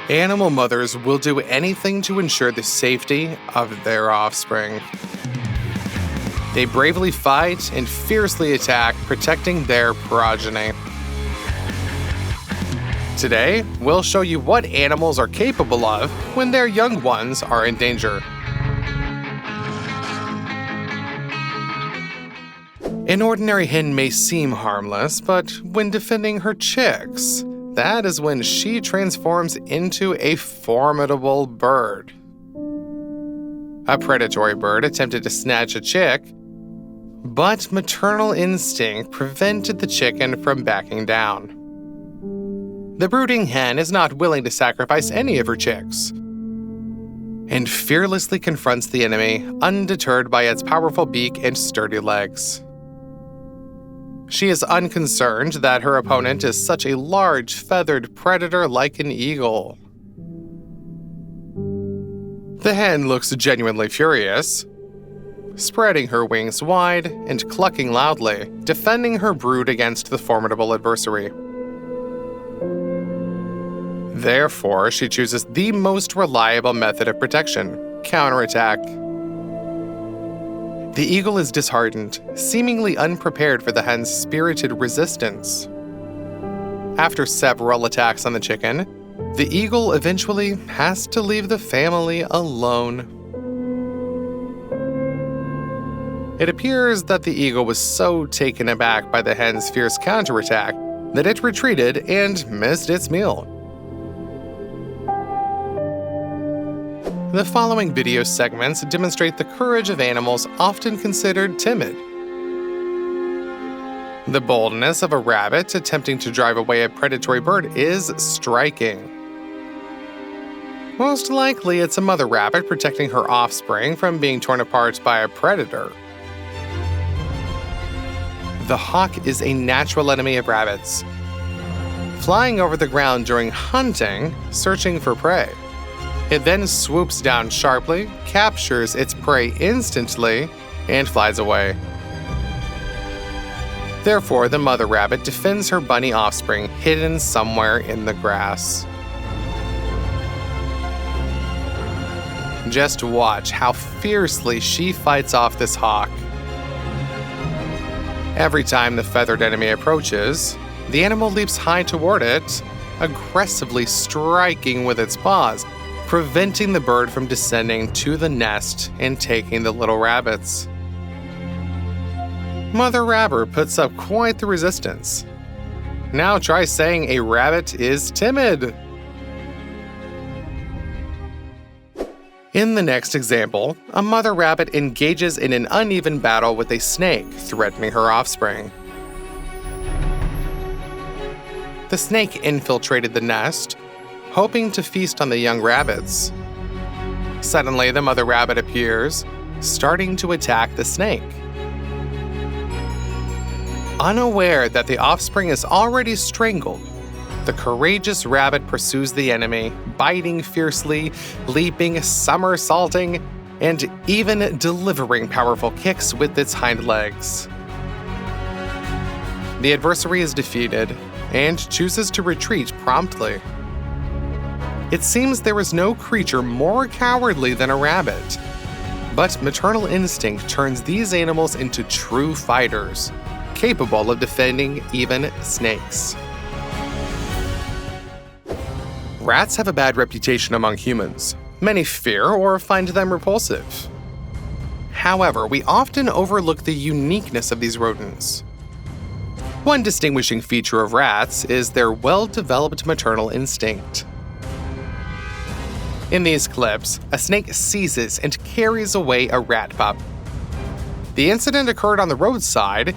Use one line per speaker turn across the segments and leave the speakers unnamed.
Animal mothers will do anything to ensure the safety of their offspring. They bravely fight and fiercely attack, protecting their progeny. Today, we'll show you what animals are capable of when their young ones are in danger. An ordinary hen may seem harmless, but when defending her chicks, that is when she transforms into a formidable bird. A predatory bird attempted to snatch a chick, but maternal instinct prevented the chicken from backing down. The brooding hen is not willing to sacrifice any of her chicks, and fearlessly confronts the enemy, undeterred by its powerful beak and sturdy legs. She is unconcerned that her opponent is such a large, feathered predator like an eagle. The hen looks genuinely furious, spreading her wings wide and clucking loudly, defending her brood against the formidable adversary. Therefore, she chooses the most reliable method of protection: counterattack. The eagle is disheartened, seemingly unprepared for the hen's spirited resistance. After several attacks on the chicken, the eagle eventually has to leave the family alone. It appears that the eagle was so taken aback by the hen's fierce counterattack that it retreated and missed its meal. The following video segments demonstrate the courage of animals often considered timid. The boldness of a rabbit attempting to drive away a predatory bird is striking. Most likely, it's a mother rabbit protecting her offspring from being torn apart by a predator. The hawk is a natural enemy of rabbits, flying over the ground during hunting, searching for prey. It then swoops down sharply, captures its prey instantly, and flies away. Therefore, the mother rabbit defends her bunny offspring hidden somewhere in the grass. Just watch how fiercely she fights off this hawk. Every time the feathered enemy approaches, the animal leaps high toward it, aggressively striking with its paws, preventing the bird from descending to the nest and taking the little rabbits. Mother rabbit puts up quite the resistance. Now try saying a rabbit is timid. In the next example, a mother rabbit engages in an uneven battle with a snake, threatening her offspring. The snake infiltrated the nest, hoping to feast on the young rabbits. Suddenly, the mother rabbit appears, starting to attack the snake. Unaware that the offspring is already strangled, the courageous rabbit pursues the enemy, biting fiercely, leaping, somersaulting, and even delivering powerful kicks with its hind legs. The adversary is defeated and chooses to retreat promptly. It seems there is no creature more cowardly than a rabbit, but maternal instinct turns these animals into true fighters, capable of defending even snakes. Rats have a bad reputation among humans. Many fear or find them repulsive. However, we often overlook the uniqueness of these rodents. One distinguishing feature of rats is their well-developed maternal instinct. In these clips, a snake seizes and carries away a rat pup. The incident occurred on the roadside,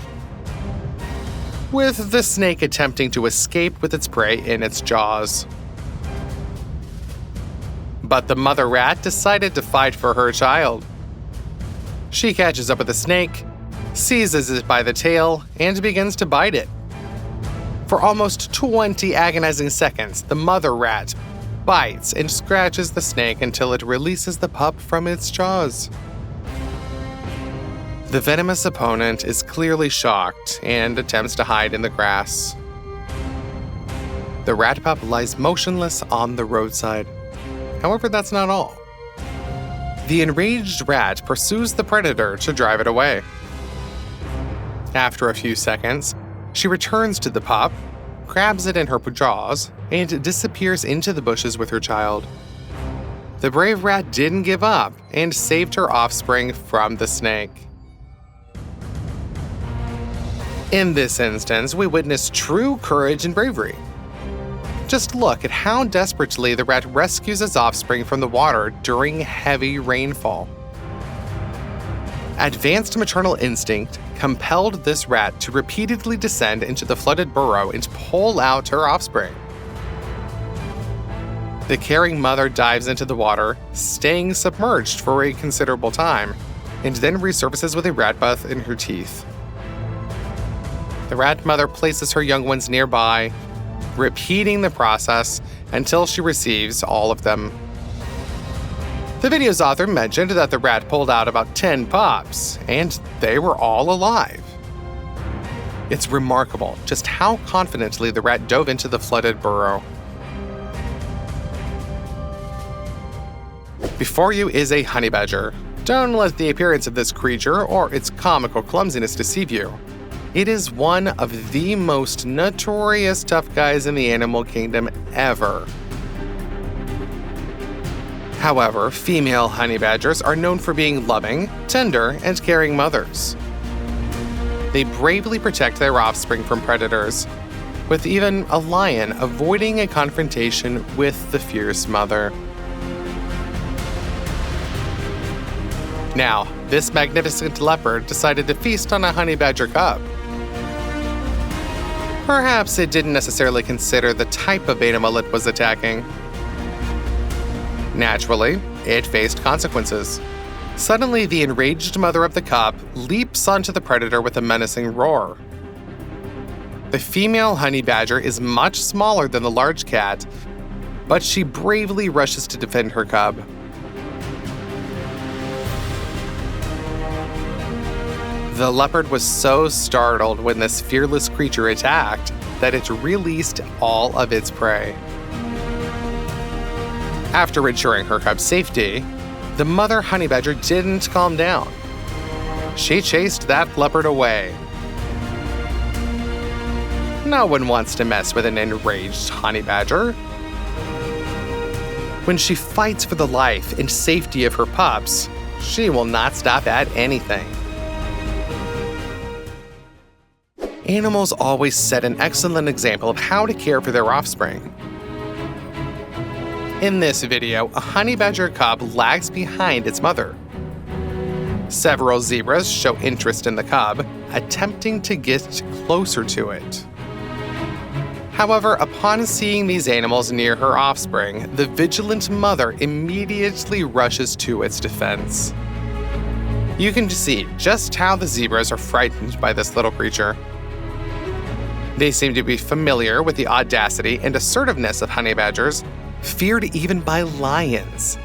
with the snake attempting to escape with its prey in its jaws. But the mother rat decided to fight for her child. She catches up with the snake, seizes it by the tail, and begins to bite it. For almost 20 agonizing seconds, the mother rat bites and scratches the snake until it releases the pup from its jaws. The venomous opponent is clearly shocked and attempts to hide in the grass. The rat pup lies motionless on the roadside. However, that's not all. The enraged rat pursues the predator to drive it away. After a few seconds, she returns to the pup, grabs it in her jaws, and disappears into the bushes with her child. The brave rat didn't give up and saved her offspring from the snake. In this instance, we witness true courage and bravery. Just look at how desperately the rat rescues its offspring from the water during heavy rainfall. Advanced maternal instinct compelled this rat to repeatedly descend into the flooded burrow and pull out her offspring. The caring mother dives into the water, staying submerged for a considerable time, and then resurfaces with a rat bath in her teeth. The rat mother places her young ones nearby, repeating the process until she receives all of them. The video's author mentioned that the rat pulled out about 10 pups, and they were all alive. It's remarkable just how confidently the rat dove into the flooded burrow. Before you is a honey badger. Don't let the appearance of this creature or its comical clumsiness deceive you. It is one of the most notorious tough guys in the animal kingdom ever. However, female honey badgers are known for being loving, tender, and caring mothers. They bravely protect their offspring from predators, with even a lion avoiding a confrontation with the fierce mother. Now, this magnificent leopard decided to feast on a honey badger cub. Perhaps it didn't necessarily consider the type of animal it was attacking. Naturally, it faced consequences. Suddenly, the enraged mother of the cub leaps onto the predator with a menacing roar. The female honey badger is much smaller than the large cat, but she bravely rushes to defend her cub. The leopard was so startled when this fearless creature attacked that it released all of its prey. After ensuring her cub's safety, the mother honey badger didn't calm down. She chased that leopard away. No one wants to mess with an enraged honey badger. When she fights for the life and safety of her pups, she will not stop at anything. Animals always set an excellent example of how to care for their offspring. In this video, a honey badger cub lags behind its mother. Several zebras show interest in the cub, attempting to get closer to it. However, upon seeing these animals near her offspring, the vigilant mother immediately rushes to its defense. You can see just how the zebras are frightened by this little creature. They seem to be familiar with the audacity and assertiveness of honey badgers, feared even by lions.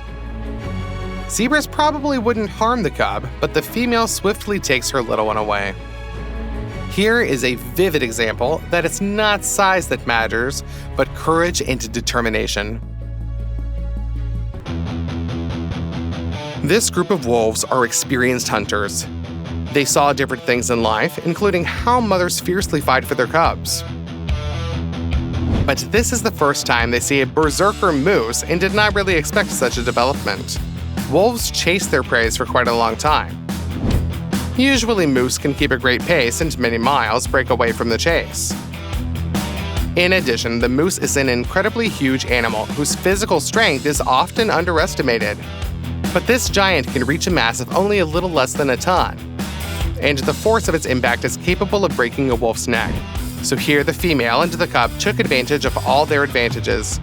Zebras probably wouldn't harm the cub, but the female swiftly takes her little one away. Here is a vivid example that it's not size that matters, but courage and determination. This group of wolves are experienced hunters. They saw different things in life, including how mothers fiercely fight for their cubs. But this is the first time they see a berserker moose and did not really expect such a development. Wolves chase their prey for quite a long time. Usually moose can keep a great pace and many miles break away from the chase. In addition, the moose is an incredibly huge animal whose physical strength is often underestimated. But this giant can reach a mass of only a little less than a ton, and the force of its impact is capable of breaking a wolf's neck. So here the female and the cub took advantage of all their advantages.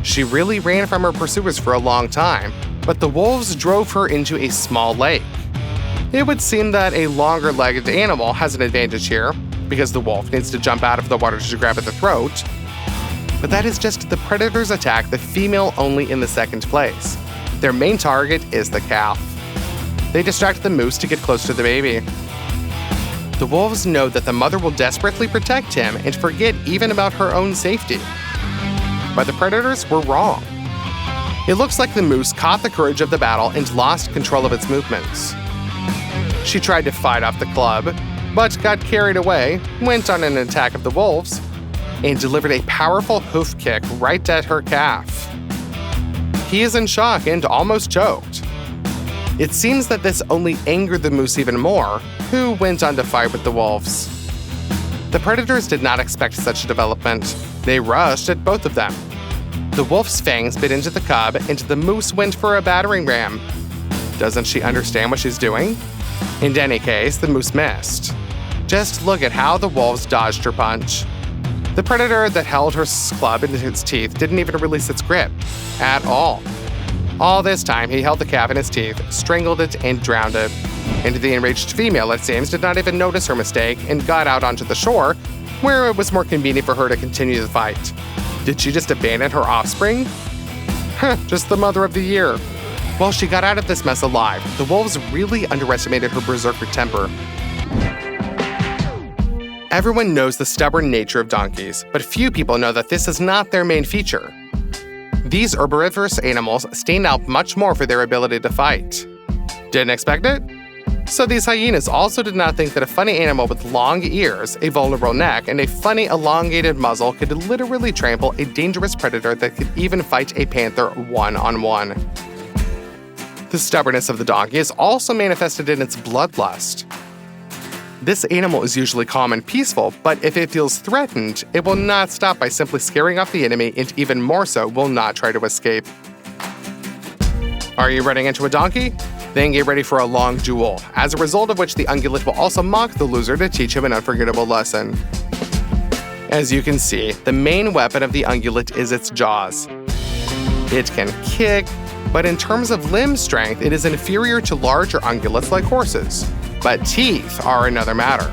She really ran from her pursuers for a long time, but the wolves drove her into a small lake. It would seem that a longer-legged animal has an advantage here, because the wolf needs to jump out of the water to grab at the throat. But that is just the predators attack the female only in the second place. Their main target is the calf. They distract the moose to get close to the baby. The wolves know that the mother will desperately protect him and forget even about her own safety. But the predators were wrong. It looks like the moose caught the courage of the battle and lost control of its movements. She tried to fight off the club, but got carried away, went on an attack of the wolves, and delivered a powerful hoof kick right at her calf. He is in shock and almost choked. It seems that this only angered the moose even more, who went on to fight with the wolves. The predators did not expect such a development. They rushed at both of them. The wolf's fangs bit into the cub, and the moose went for a battering ram. Doesn't she understand what she's doing? In any case, the moose missed. Just look at how the wolves dodged her punch. The predator that held her club in its teeth didn't even release its grip at all. All this time, he held the calf in his teeth, strangled it, and drowned it. And the enraged female, it seems, did not even notice her mistake and got out onto the shore, where it was more convenient for her to continue the fight. Did she just abandon her offspring? Just the mother of the year. Well, she got out of this mess alive. The wolves really underestimated her berserker temper. Everyone knows the stubborn nature of donkeys, but few people know that this is not their main feature. These herbivorous animals stand out much more for their ability to fight. Didn't expect it? So these hyenas also did not think that a funny animal with long ears, a vulnerable neck, and a funny elongated muzzle could literally trample a dangerous predator that could even fight a panther one-on-one. The stubbornness of the donkey is also manifested in its bloodlust. This animal is usually calm and peaceful, but if it feels threatened, it will not stop by simply scaring off the enemy, and even more so, will not try to escape. Are you running into a donkey? Then get ready for a long duel, as a result of which the ungulate will also mock the loser to teach him an unforgettable lesson. As you can see, the main weapon of the ungulate is its jaws. It can kick, but in terms of limb strength, it is inferior to larger ungulates like horses. But teeth are another matter.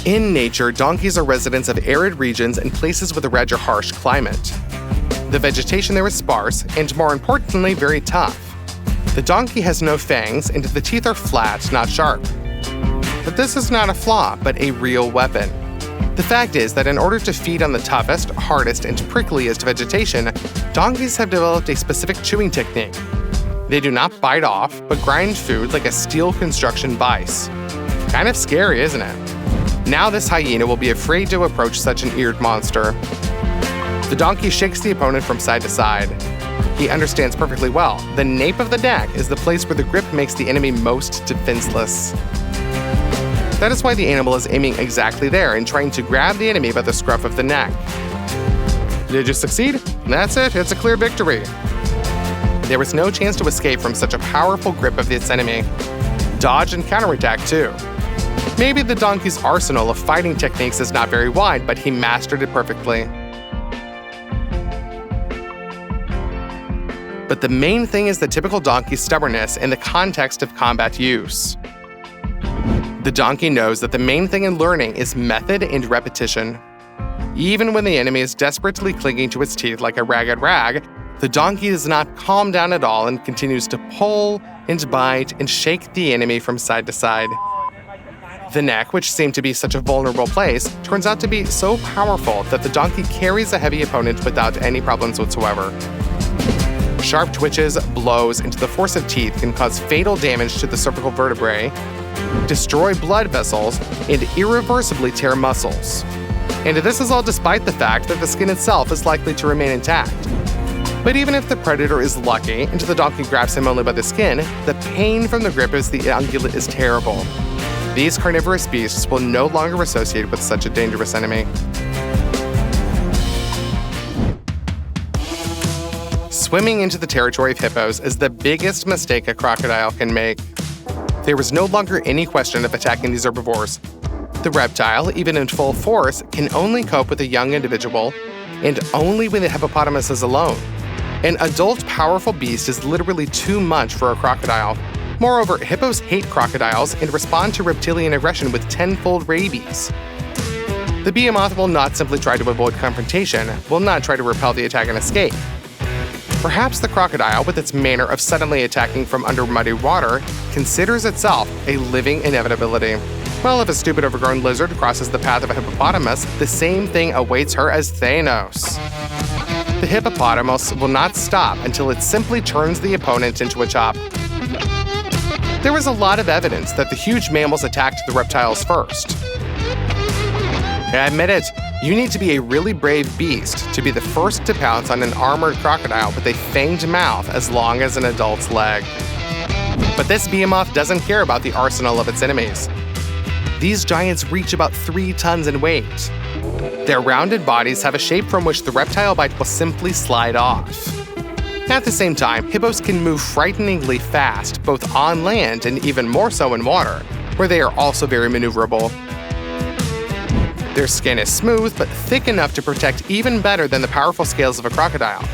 In nature, donkeys are residents of arid regions and places with a rather harsh climate. The vegetation there is sparse, and more importantly, very tough. The donkey has no fangs, and the teeth are flat, not sharp. But this is not a flaw, but a real weapon. The fact is that in order to feed on the toughest, hardest, and prickliest vegetation, donkeys have developed a specific chewing technique. They do not bite off, but grind food like a steel construction vise. Kind of scary, isn't it? Now this hyena will be afraid to approach such an eared monster. The donkey shakes the opponent from side to side. He understands perfectly well. The nape of the neck is the place where the grip makes the enemy most defenseless. That is why the animal is aiming exactly there and trying to grab the enemy by the scruff of the neck. Did you succeed? That's it, it's a clear victory. There was no chance to escape from such a powerful grip of its enemy. Dodge and counterattack too. Maybe the donkey's arsenal of fighting techniques is not very wide, but he mastered it perfectly. But the main thing is the typical donkey's stubbornness in the context of combat use. The donkey knows that the main thing in learning is method and repetition. Even when the enemy is desperately clinging to its teeth like a ragged rag, the donkey does not calm down at all and continues to pull and bite and shake the enemy from side to side. The neck, which seemed to be such a vulnerable place, turns out to be so powerful that the donkey carries a heavy opponent without any problems whatsoever. Sharp twitches, blows, and the force of teeth can cause fatal damage to the cervical vertebrae, destroy blood vessels, and irreversibly tear muscles. And this is all despite the fact that the skin itself is likely to remain intact. But even if the predator is lucky and the donkey grabs him only by the skin, the pain from the grip of the ungulate is terrible. These carnivorous beasts will no longer associate with such a dangerous enemy. Swimming into the territory of hippos is the biggest mistake a crocodile can make. There is no longer any question of attacking these herbivores. The reptile, even in full force, can only cope with a young individual, and only when the hippopotamus is alone. An adult, powerful beast is literally too much for a crocodile. Moreover, hippos hate crocodiles and respond to reptilian aggression with tenfold rabies. The behemoth will not simply try to avoid confrontation, will not try to repel the attack and escape. Perhaps the crocodile, with its manner of suddenly attacking from under muddy water, considers itself a living inevitability. Well, if a stupid overgrown lizard crosses the path of a hippopotamus, the same thing awaits her as Thanos. The hippopotamus will not stop until it simply turns the opponent into a chop. There was a lot of evidence that the huge mammals attacked the reptiles first. I admit it, you need to be a really brave beast to be the first to pounce on an armored crocodile with a fanged mouth as long as an adult's leg. But this behemoth doesn't care about the arsenal of its enemies. These giants reach about 3 tons in weight. Their rounded bodies have a shape from which the reptile bite will simply slide off. At the same time, hippos can move frighteningly fast, both on land and even more so in water, where they are also very maneuverable. Their skin is smooth, but thick enough to protect even better than the powerful scales of a crocodile.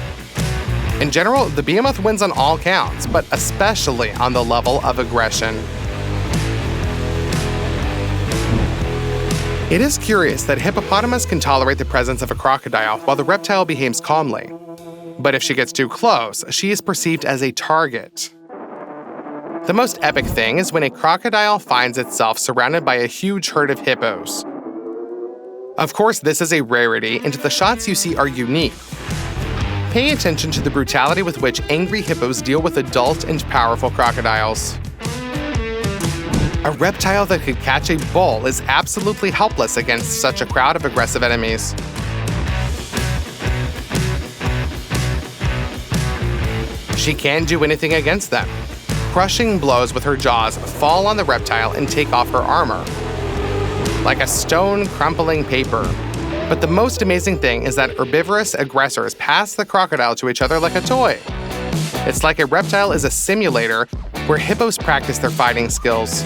In general, the behemoth wins on all counts, but especially on the level of aggression. It is curious that hippopotamus can tolerate the presence of a crocodile while the reptile behaves calmly. But if she gets too close, she is perceived as a target. The most epic thing is when a crocodile finds itself surrounded by a huge herd of hippos. Of course, this is a rarity, and the shots you see are unique. Pay attention to the brutality with which angry hippos deal with adult and powerful crocodiles. A reptile that could catch a bull is absolutely helpless against such a crowd of aggressive enemies. She can't do anything against them. Crushing blows with her jaws fall on the reptile and take off her armor, like a stone crumpling paper. But the most amazing thing is that herbivorous aggressors pass the crocodile to each other like a toy. It's like a reptile is a simulator where hippos practice their fighting skills.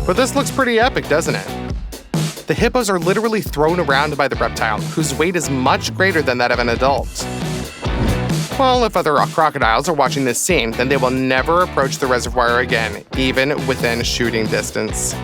But this looks pretty epic, doesn't it? The hippos are literally thrown around by the reptile, whose weight is much greater than that of an adult. Well, if other crocodiles are watching this scene, then they will never approach the reservoir again, even within shooting distance.